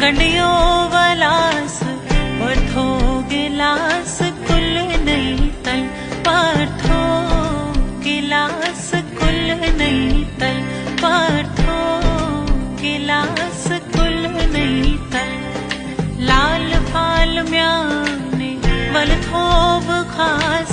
गंडियो वलास पर्थो गिलास कुल नहीं तल पार्थो गिलास कुल नहीं तल पार्थो गिलास कुल नहीं तल लाल फाल म्याने वल थोब खास